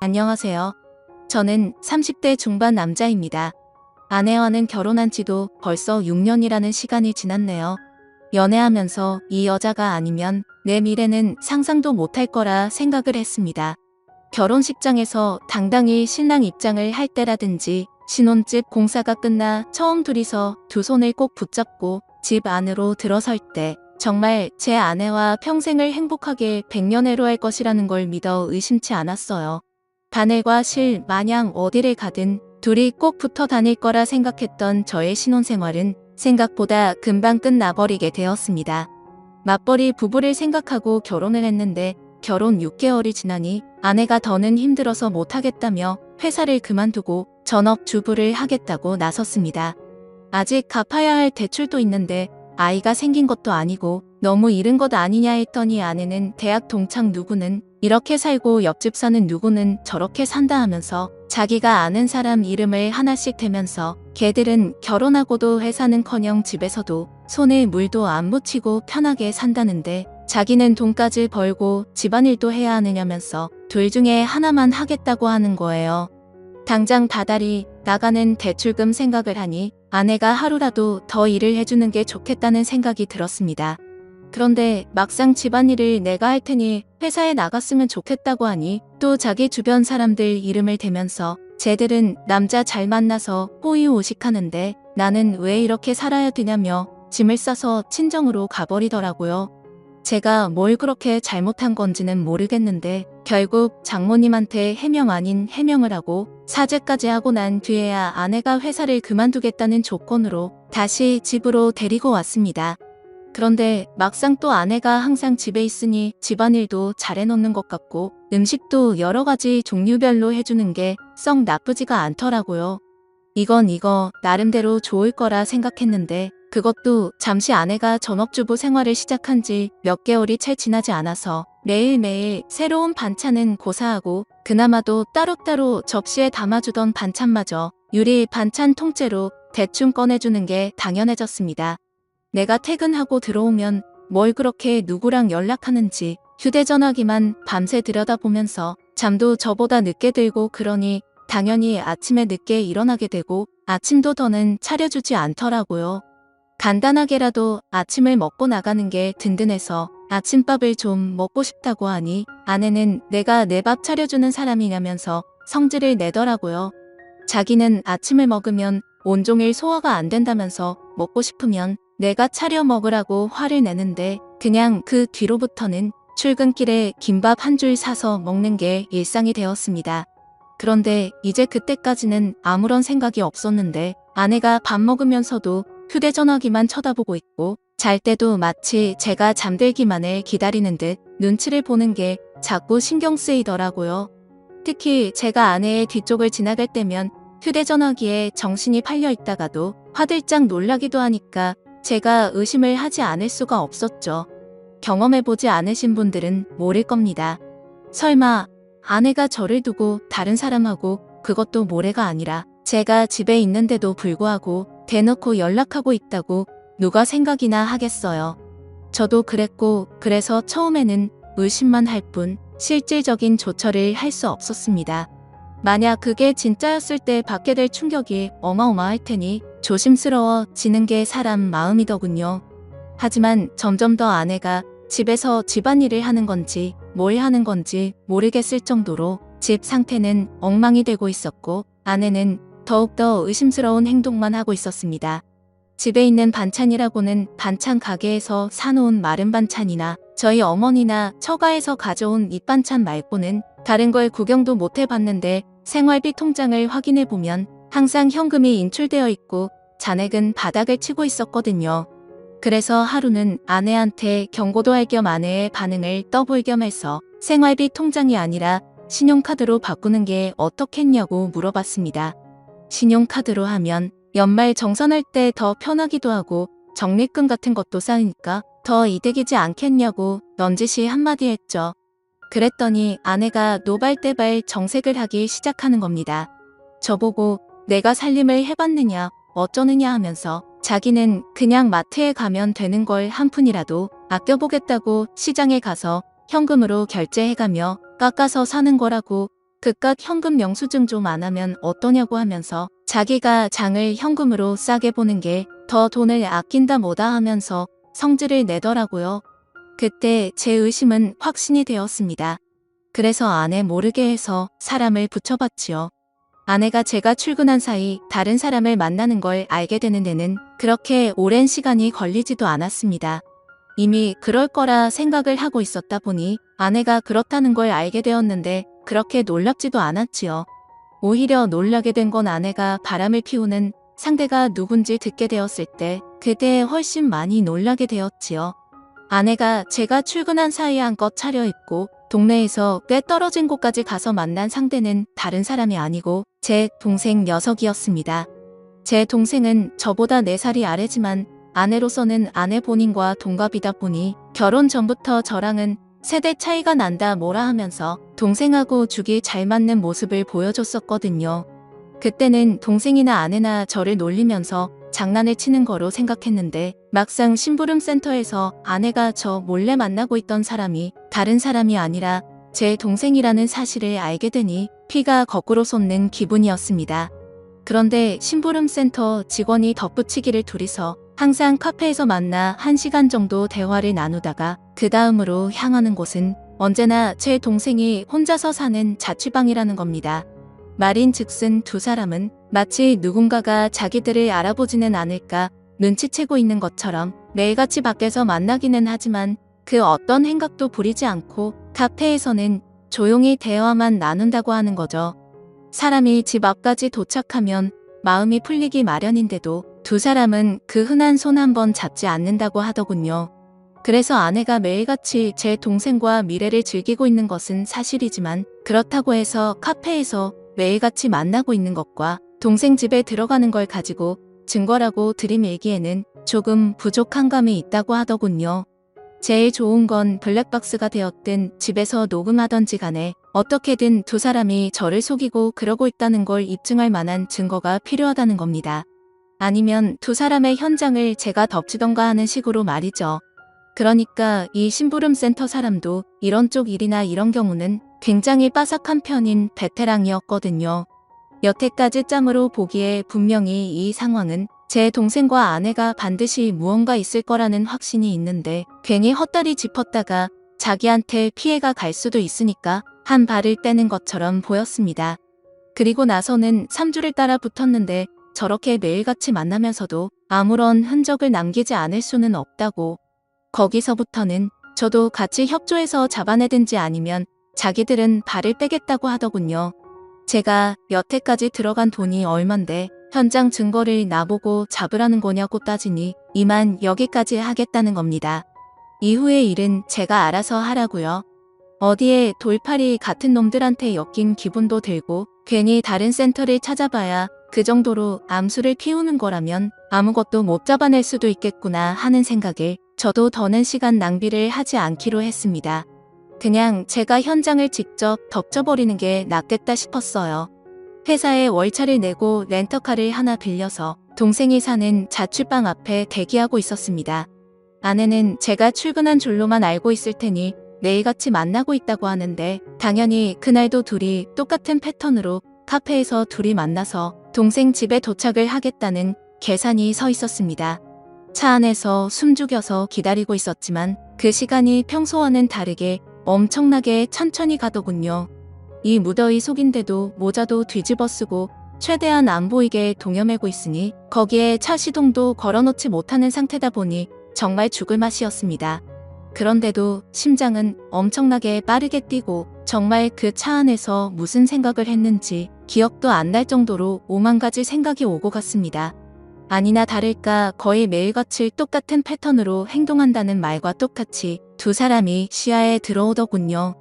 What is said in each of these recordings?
안녕하세요. 저는 30대 중반 남자입니다. 아내와는 결혼한 지도 벌써 6년이라는 시간이 지났네요. 연애하면서 이 여자가 아니면 내 미래는 상상도 못할 거라 생각을 했습니다. 결혼식장에서 당당히 신랑 입장을 할 때라든지 신혼집 공사가 끝나 처음 둘이서 두 손을 꼭 붙잡고 집 안으로 들어설 때 정말 제 아내와 평생을 행복하게 백년해로 할 것이라는 걸 믿어 의심치 않았어요. 바늘과 실 마냥 어디를 가든 둘이 꼭 붙어 다닐 거라 생각했던 저의 신혼생활은 생각보다 금방 끝나버리게 되었습니다. 맞벌이 부부를 생각하고 결혼을 했는데 결혼 6개월이 지나니 아내가 더는 힘들어서 못하겠다며 회사를 그만두고 전업주부를 하겠다고 나섰습니다. 아직 갚아야 할 대출도 있는데 아이가 생긴 것도 아니고 너무 이른 것 아니냐 했더니 아내는 대학 동창 누구는 이렇게 살고 옆집 사는 누구는 저렇게 산다 하면서 자기가 아는 사람 이름을 하나씩 대면서 걔들은 결혼하고도 회사는커녕 집에서도 손에 물도 안 묻히고 편하게 산다는데 자기는 돈까지 벌고 집안일도 해야 하느냐면서 둘 중에 하나만 하겠다고 하는 거예요. 당장 다달이 나가는 대출금 생각을 하니 아내가 하루라도 더 일을 해주는 게 좋겠다는 생각이 들었습니다. 그런데 막상 집안일을 내가 할 테니 회사에 나갔으면 좋겠다고 하니 또 자기 주변 사람들 이름을 대면서 쟤들은 남자 잘 만나서 호의호식하는데 나는 왜 이렇게 살아야 되냐며 짐을 싸서 친정으로 가버리더라고요. 제가 뭘 그렇게 잘못한 건지는 모르겠는데 결국 장모님한테 해명 아닌 해명을 하고 사죄까지 하고 난 뒤에야 아내가 회사를 그만두겠다는 조건으로 다시 집으로 데리고 왔습니다. 그런데 막상 또 아내가 항상 집에 있으니 집안일도 잘해놓는 것 같고 음식도 여러 가지 종류별로 해주는 게 썩 나쁘지가 않더라고요. 이거 나름대로 좋을 거라 생각했는데 그것도 잠시 아내가 전업주부 생활을 시작한 지 몇 개월이 채 지나지 않아서 매일매일 새로운 반찬은 고사하고 그나마도 따로따로 접시에 담아주던 반찬마저 유리 반찬 통째로 대충 꺼내주는 게 당연해졌습니다. 내가 퇴근하고 들어오면 뭘 그렇게 누구랑 연락하는지 휴대전화기만 밤새 들여다보면서 잠도 저보다 늦게 들고 그러니 당연히 아침에 늦게 일어나게 되고 아침도 더는 차려주지 않더라고요. 간단하게라도 아침을 먹고 나가는 게 든든해서 아침밥을 좀 먹고 싶다고 하니 아내는 내가 내 밥 차려주는 사람이냐면서 성질을 내더라고요. 자기는 아침을 먹으면 온종일 소화가 안 된다면서 먹고 싶으면 내가 차려 먹으라고 화를 내는데 그냥 그 뒤로부터는 출근길에 김밥 한 줄 사서 먹는 게 일상이 되었습니다. 그런데 이제 그때까지는 아무런 생각이 없었는데 아내가 밥 먹으면서도 휴대전화기만 쳐다보고 있고 잘 때도 마치 제가 잠들기만을 기다리는 듯 눈치를 보는 게 자꾸 신경 쓰이더라고요. 특히 제가 아내의 뒤쪽을 지나갈 때면 휴대전화기에 정신이 팔려 있다가도 화들짝 놀라기도 하니까 제가 의심을 하지 않을 수가 없었죠. 경험해보지 않으신 분들은 모를 겁니다. 설마 아내가 저를 두고 다른 사람하고 그것도 모레가 아니라 제가 집에 있는데도 불구하고 대놓고 연락하고 있다고 누가 생각이나 하겠어요. 저도 그랬고 그래서 처음에는 의심만 할 뿐 실질적인 조처를 할 수 없었습니다. 만약 그게 진짜였을 때 받게 될 충격이 어마어마할 테니 조심스러워지는 게 사람 마음이더군요. 하지만 점점 더 아내가 집에서 집안일을 하는 건지 뭘 하는 건지 모르겠을 정도로 집 상태는 엉망이 되고 있었고 아내는 더욱더 의심스러운 행동만 하고 있었습니다. 집에 있는 반찬이라고는 반찬 가게에서 사놓은 마른 반찬이나 저희 어머니나 처가에서 가져온 밑반찬 말고는 다른 걸 구경도 못 해봤는데 생활비 통장을 확인해보면 항상 현금이 인출되어 있고 잔액은 바닥을 치고 있었거든요. 그래서 하루는 아내한테 경고도 할 겸 아내의 반응을 떠볼 겸 해서 생활비 통장이 아니라 신용카드로 바꾸는 게 어떻겠냐고 물어봤습니다. 신용카드로 하면 연말 정산할 때 더 편하기도 하고 적립금 같은 것도 쌓이니까 더 이득이지 않겠냐고 넌지시 한마디 했죠. 그랬더니 아내가 노발대발 정색을 하기 시작하는 겁니다. 저보고 내가 살림을 해봤느냐 어쩌느냐 하면서 자기는 그냥 마트에 가면 되는 걸 한 푼이라도 아껴보겠다고 시장에 가서 현금으로 결제해가며 깎아서 사는 거라고 그깟 현금 영수증 좀 안 하면 어떠냐고 하면서 자기가 장을 현금으로 싸게 보는 게 더 돈을 아낀다 뭐다 하면서 성질을 내더라고요. 그때 제 의심은 확신이 되었습니다. 그래서 아내 모르게 해서 사람을 붙여봤지요. 아내가 제가 출근한 사이 다른 사람을 만나는 걸 알게 되는 데는 그렇게 오랜 시간이 걸리지도 않았습니다. 이미 그럴 거라 생각을 하고 있었다 보니 아내가 그렇다는 걸 알게 되었는데 그렇게 놀랍지도 않았지요. 오히려 놀라게 된 건 아내가 바람을 피우는 상대가 누군지 듣게 되었을 때 그때에 훨씬 많이 놀라게 되었지요. 아내가 제가 출근한 사이에 한껏 차려입고 동네에서 꽤 떨어진 곳까지 가서 만난 상대는 다른 사람이 아니고 제 동생 녀석이었습니다. 제 동생은 저보다 4살이 아래지만 아내로서는 아내 본인과 동갑이다 보니 결혼 전부터 저랑은 세대 차이가 난다 뭐라 하면서 동생하고 죽이 잘 맞는 모습을 보여줬었거든요. 그때는 동생이나 아내나 저를 놀리면서 장난을 치는 거로 생각했는데 막상 심부름센터에서 아내가 저 몰래 만나고 있던 사람이 다른 사람이 아니라 제 동생이라는 사실을 알게 되니 피가 거꾸로 솟는 기분이었습니다. 그런데 심부름센터 직원이 덧붙이기를 둘이서 항상 카페에서 만나 1시간 정도 대화를 나누다가 그 다음으로 향하는 곳은 언제나 제 동생이 혼자서 사는 자취방이라는 겁니다. 말인즉슨 두 사람은 마치 누군가가 자기들을 알아보지는 않을까 눈치채고 있는 것처럼 매일같이 밖에서 만나기는 하지만 그 어떤 행각도 부리지 않고 카페에서는 조용히 대화만 나눈다고 하는 거죠. 사람이 집 앞까지 도착하면 마음이 풀리기 마련인데도 두 사람은 그 흔한 손 한 번 잡지 않는다고 하더군요. 그래서 아내가 매일같이 제 동생과 미래를 즐기고 있는 것은 사실이지만 그렇다고 해서 카페에서 매일같이 만나고 있는 것과 동생 집에 들어가는 걸 가지고 증거라고 들이밀기에는 조금 부족한 감이 있다고 하더군요. 제일 좋은 건 블랙박스가 되었든 집에서 녹음하던지 간에 어떻게든 두 사람이 저를 속이고 그러고 있다는 걸 입증할 만한 증거가 필요하다는 겁니다. 아니면 두 사람의 현장을 제가 덮치던가 하는 식으로 말이죠. 그러니까 이 심부름센터 사람도 이런 쪽 일이나 이런 경우는 굉장히 빠삭한 편인 베테랑이었거든요. 여태까지 짬으로 보기에 분명히 이 상황은 제 동생과 아내가 반드시 무언가 있을 거라는 확신이 있는데 괜히 헛다리 짚었다가 자기한테 피해가 갈 수도 있으니까 한 발을 떼는 것처럼 보였습니다. 그리고 나서는 3주를 따라 붙었는데 저렇게 매일같이 만나면서도 아무런 흔적을 남기지 않을 수는 없다고. 거기서부터는 저도 같이 협조해서 잡아내든지 아니면 자기들은 발을 빼겠다고 하더군요. 제가 여태까지 들어간 돈이 얼만데 현장 증거를 나보고 잡으라는 거냐고 따지니 이만 여기까지 하겠다는 겁니다. 이후의 일은 제가 알아서 하라고요. 어디에 돌팔이 같은 놈들한테 엮인 기분도 들고 괜히 다른 센터를 찾아봐야 그 정도로 암수를 피우는 거라면 아무것도 못 잡아낼 수도 있겠구나 하는 생각에 저도 더는 시간 낭비를 하지 않기로 했습니다. 그냥 제가 현장을 직접 덮쳐버리는 게 낫겠다 싶었어요. 회사에 월차를 내고 렌터카를 하나 빌려서 동생이 사는 자취방 앞에 대기하고 있었습니다. 아내는 제가 출근한 줄로만 알고 있을 테니 매일같이 만나고 있다고 하는데 당연히 그날도 둘이 똑같은 패턴으로 카페에서 둘이 만나서 동생 집에 도착을 하겠다는 계산이 서 있었습니다. 차 안에서 숨죽여서 기다리고 있었지만 그 시간이 평소와는 다르게 엄청나게 천천히 가더군요. 이 무더위 속인데도 모자도 뒤집어 쓰고 최대한 안 보이게 동여매고 있으니 거기에 차 시동도 걸어놓지 못하는 상태다 보니 정말 죽을 맛이었습니다. 그런데도 심장은 엄청나게 빠르게 뛰고 정말 그 차 안에서 무슨 생각을 했는지 기억도 안 날 정도로 오만 가지 생각이 오고 갔습니다. 아니나 다를까 거의 매일같이 똑같은 패턴으로 행동한다는 말과 똑같이 두 사람이 시야에 들어오더군요.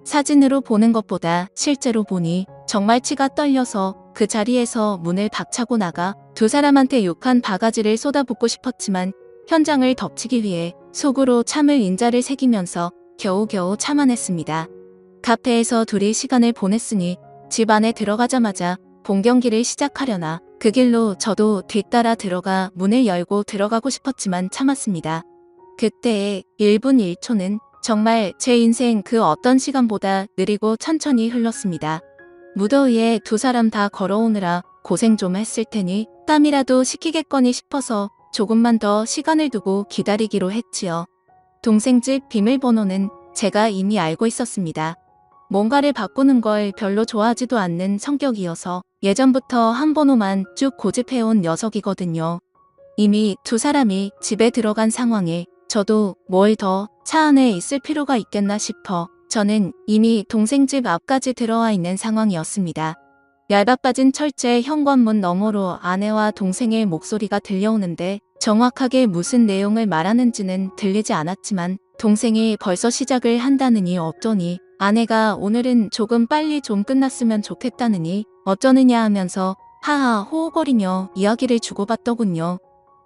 사진으로 보는 것보다 실제로 보니 정말 치가 떨려서 그 자리에서 문을 박차고 나가 두 사람한테 욕한 바가지를 쏟아붓고 싶었지만 현장을 덮치기 위해 속으로 참을 인자를 새기면서 겨우겨우 참아냈습니다. 카페에서 둘이 시간을 보냈으니 집 안에 들어가자마자 본 경기를 시작하려나 그 길로 저도 뒤따라 들어가 문을 열고 들어가고 싶었지만 참았습니다. 그때의 1분 1초는 정말 제 인생 그 어떤 시간보다 느리고 천천히 흘렀습니다. 무더위에 두 사람 다 걸어오느라 고생 좀 했을 테니 땀이라도 식히겠거니 싶어서 조금만 더 시간을 두고 기다리기로 했지요. 동생 집 비밀번호는 제가 이미 알고 있었습니다. 뭔가를 바꾸는 걸 별로 좋아하지도 않는 성격이어서 예전부터 한 번호만 쭉 고집해온 녀석이거든요. 이미 두 사람이 집에 들어간 상황에 저도 뭘 더 차 안에 있을 필요가 있겠나 싶어 저는 이미 동생 집 앞까지 들어와 있는 상황이었습니다. 얇아 빠진 철제 현관문 너머로 아내와 동생의 목소리가 들려오는데 정확하게 무슨 내용을 말하는지는 들리지 않았지만 동생이 벌써 시작을 한다느니 어쩌니 아내가 오늘은 조금 빨리 좀 끝났으면 좋겠다느니 어쩌느냐 하면서 하하 호호거리며 이야기를 주고받더군요.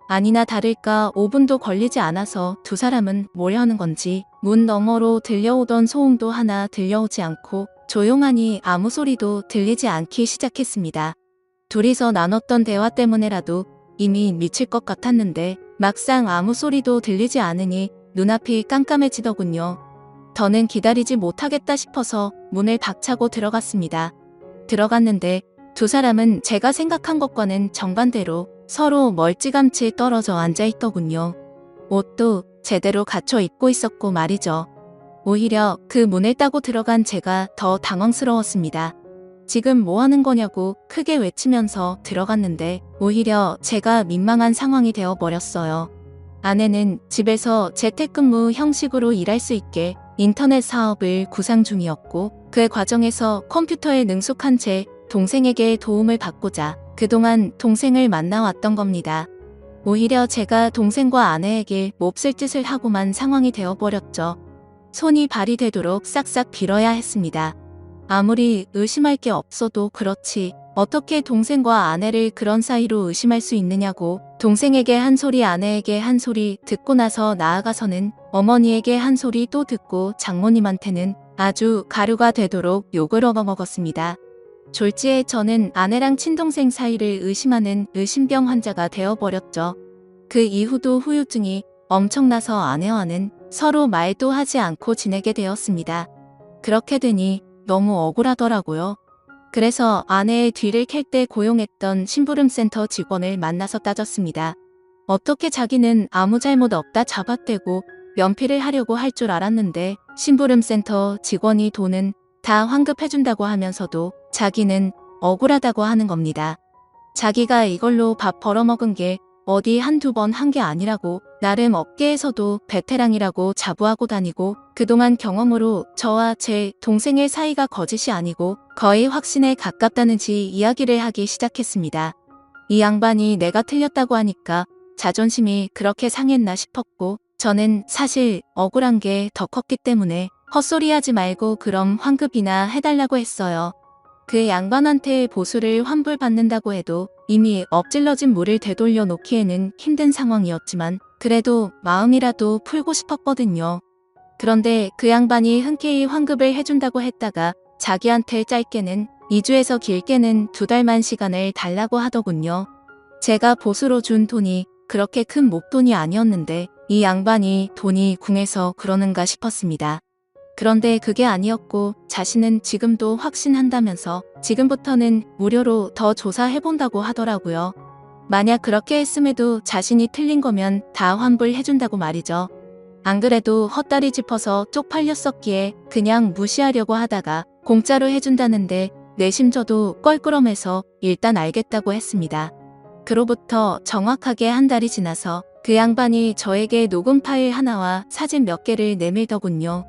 아니나 다를까 5분도 걸리지 않아서 두 사람은 뭘 하는 건지 문 너머로 들려오던 소음도 하나 들려오지 않고 조용하니 아무 소리도 들리지 않기 시작했습니다. 둘이서 나눴던 대화 때문에라도 이미 미칠 것 같았는데 막상 아무 소리도 들리지 않으니 눈앞이 깜깜해지더군요. 더는 기다리지 못하겠다 싶어서 문을 박차고 들어갔습니다. 들어갔는데 두 사람은 제가 생각한 것과는 정반대로 서로 멀찌감치 떨어져 앉아있더군요. 옷도 제대로 갖춰 입고 있었고 말이죠. 오히려 그 문을 따고 들어간 제가 더 당황스러웠습니다. 지금 뭐 하는 거냐고 크게 외치면서 들어갔는데 오히려 제가 민망한 상황이 되어버렸어요. 아내는 집에서 재택근무 형식으로 일할 수 있게 인터넷 사업을 구상 중이었고 그 과정에서 컴퓨터에 능숙한 제 동생에게 도움을 받고자 그동안 동생을 만나왔던 겁니다. 오히려 제가 동생과 아내에게 몹쓸 짓을 하고만 상황이 되어버렸죠. 손이 발이 되도록 싹싹 빌어야 했습니다. 아무리 의심할 게 없어도 그렇지 어떻게 동생과 아내를 그런 사이로 의심할 수 있느냐고 동생에게 한 소리 아내에게 한 소리 듣고 나서 나아가서는 어머니에게 한 소리 또 듣고 장모님한테는 아주 가루가 되도록 욕을 얻어먹었습니다. 졸지에 저는 아내랑 친동생 사이를 의심하는 의심병 환자가 되어버렸죠. 그 이후도 후유증이 엄청나서 아내와는 서로 말도 하지 않고 지내게 되었습니다. 그렇게 되니 너무 억울하더라고요. 그래서 아내의 뒤를 캘 때 고용했던 심부름센터 직원을 만나서 따졌습니다. 어떻게 자기는 아무 잘못 없다 잡아떼고 면피를 하려고 할 줄 알았는데 심부름센터 직원이 돈은 다 환급해준다고 하면서도 자기는 억울하다고 하는 겁니다. 자기가 이걸로 밥 벌어먹은 게 어디 한두 번 한 게 아니라고 나름 업계에서도 베테랑이라고 자부하고 다니고 그동안 경험으로 저와 제 동생의 사이가 거짓이 아니고 거의 확신에 가깝다는지 이야기를 하기 시작했습니다. 이 양반이 내가 틀렸다고 하니까 자존심이 그렇게 상했나 싶었고 저는 사실 억울한 게 더 컸기 때문에 헛소리하지 말고 그럼 환급이나 해달라고 했어요. 그 양반한테 보수를 환불받는다고 해도 이미 엎질러진 물을 되돌려 놓기에는 힘든 상황이었지만 그래도 마음이라도 풀고 싶었거든요. 그런데 그 양반이 흔쾌히 환급을 해준다고 했다가 자기한테 짧게는 2주에서 길게는 2달만 시간을 달라고 하더군요. 제가 보수로 준 돈이 그렇게 큰 목돈이 아니었는데 이 양반이 돈이 궁해서 그러는가 싶었습니다. 그런데 그게 아니었고 자신은 지금도 확신한다면서 지금부터는 무료로 더 조사해본다고 하더라고요. 만약 그렇게 했음에도 자신이 틀린 거면 다 환불해준다고 말이죠. 안 그래도 헛다리 짚어서 쪽팔렸었기에 그냥 무시하려고 하다가 공짜로 해준다는데 내심 저도 껄끄럼해서 일단 알겠다고 했습니다. 그로부터 정확하게 한 달이 지나서 그 양반이 저에게 녹음 파일 하나와 사진 몇 개를 내밀더군요.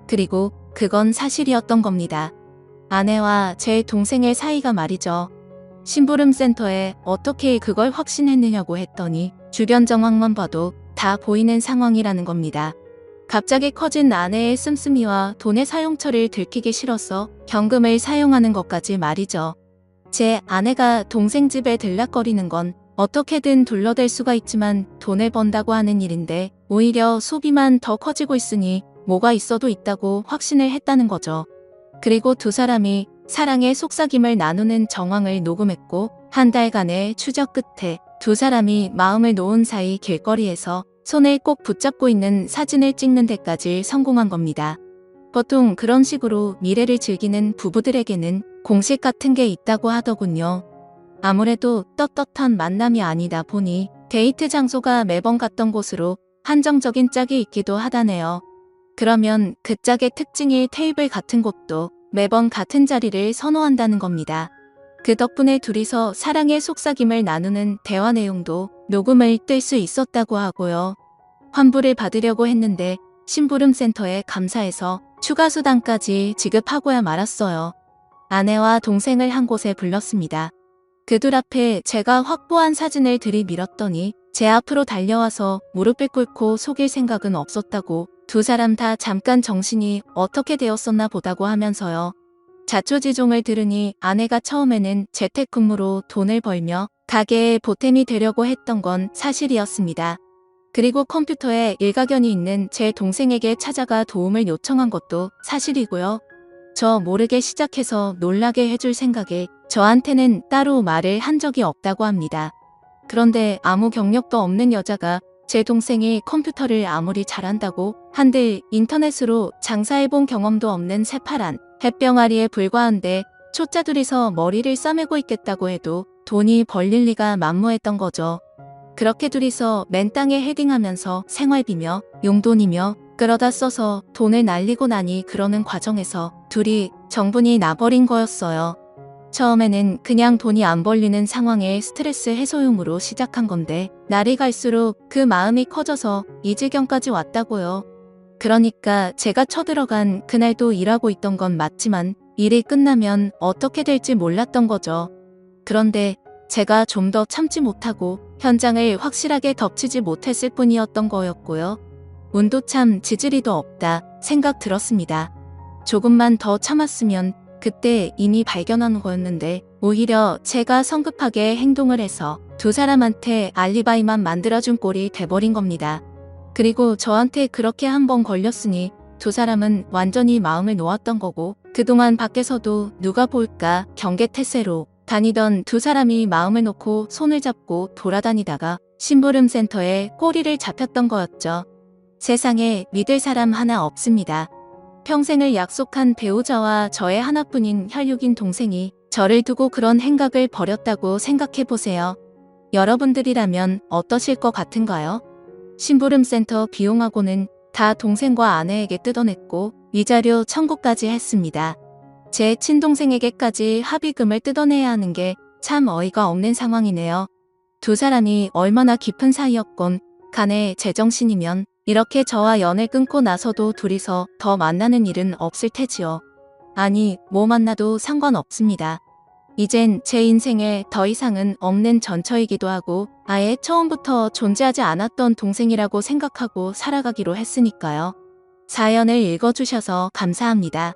그리고 그건 사실이었던 겁니다. 아내와 제 동생의 사이가 말이죠. 심부름센터에 어떻게 그걸 확신했느냐고 했더니 주변 정황만 봐도 다 보이는 상황이라는 겁니다. 갑자기 커진 아내의 씀씀이와 돈의 사용처를 들키기 싫어서 현금을 사용하는 것까지 말이죠. 제 아내가 동생 집에 들락거리는 건 어떻게든 둘러댈 수가 있지만 돈을 번다고 하는 일인데 오히려 소비만 더 커지고 있으니 뭐가 있어도 있다고 확신을 했다는 거죠. 그리고 두 사람이 사랑의 속삭임을 나누는 정황을 녹음했고 한 달간의 추적 끝에 두 사람이 마음을 놓은 사이 길거리에서 손을 꼭 붙잡고 있는 사진을 찍는 데까지 성공한 겁니다. 보통 그런 식으로 미래를 즐기는 부부들에게는 공식 같은 게 있다고 하더군요. 아무래도 떳떳한 만남이 아니다 보니 데이트 장소가 매번 갔던 곳으로 한정적인 짝이 있기도 하다네요. 그러면 그 짝의 특징이 테이블 같은 곳도 매번 같은 자리를 선호한다는 겁니다. 그 덕분에 둘이서 사랑의 속삭임을 나누는 대화 내용도 녹음을 뜰 수 있었다고 하고요. 환불을 받으려고 했는데 심부름센터에 감사해서 추가 수당까지 지급하고야 말았어요. 아내와 동생을 한 곳에 불렀습니다. 그 둘 앞에 제가 확보한 사진을 들이밀었더니 제 앞으로 달려와서 무릎을 꿇고 속일 생각은 없었다고 두 사람 다 잠깐 정신이 어떻게 되었었나 보다고 하면서요. 자초지종을 들으니 아내가 처음에는 재택근무로 돈을 벌며 가게에 보탬이 되려고 했던 건 사실이었습니다. 그리고 컴퓨터에 일가견이 있는 제 동생에게 찾아가 도움을 요청한 것도 사실이고요. 저 모르게 시작해서 놀라게 해줄 생각에 저한테는 따로 말을 한 적이 없다고 합니다. 그런데 아무 경력도 없는 여자가 제 동생이 컴퓨터를 아무리 잘한다고 한들 인터넷으로 장사해본 경험도 없는 새파란 햇병아리에 불과한데 초짜 둘이서 머리를 싸매고 있겠다고 해도 돈이 벌릴 리가 만무했던 거죠. 그렇게 둘이서 맨땅에 헤딩하면서 생활비며 용돈이며 끌어다 써서 돈을 날리고 나니 그러는 과정에서 둘이 정분이 나버린 거였어요. 처음에는 그냥 돈이 안 벌리는 상황의 스트레스 해소용으로 시작한 건데 날이 갈수록 그 마음이 커져서 이 지경까지 왔다고요. 그러니까 제가 쳐들어간 그날도 일하고 있던 건 맞지만 일이 끝나면 어떻게 될지 몰랐던 거죠. 그런데 제가 좀 더 참지 못하고 현장을 확실하게 덮치지 못했을 뿐이었던 거였고요. 운도 참 지지리도 없다 생각 들었습니다. 조금만 더 참았으면 그때 이미 발견한 거였는데 오히려 제가 성급하게 행동을 해서 두 사람한테 알리바이만 만들어준 꼴이 돼버린 겁니다. 그리고 저한테 그렇게 한 번 걸렸으니 두 사람은 완전히 마음을 놓았던 거고 그동안 밖에서도 누가 볼까 경계태세로 다니던 두 사람이 마음을 놓고 손을 잡고 돌아다니다가 심부름센터에 꼬리를 잡혔던 거였죠. 세상에 믿을 사람 하나 없습니다. 평생을 약속한 배우자와 저의 하나뿐인 혈육인 동생이 저를 두고 그런 행각을 벌였다고 생각해보세요. 여러분들이라면 어떠실 것 같은가요? 심부름센터 비용하고는 다 동생과 아내에게 뜯어냈고 위자료 청구까지 했습니다. 제 친동생에게까지 합의금을 뜯어내야 하는 게 참 어이가 없는 상황이네요. 두 사람이 얼마나 깊은 사이였건 간에 제정신이면 이렇게 저와 연을 끊고 나서도 둘이서 더 만나는 일은 없을 테지요. 아니, 뭐 만나도 상관없습니다. 이젠 제 인생에 더 이상은 없는 전처이기도 하고 아예 처음부터 존재하지 않았던 동생이라고 생각하고 살아가기로 했으니까요. 사연을 읽어주셔서 감사합니다.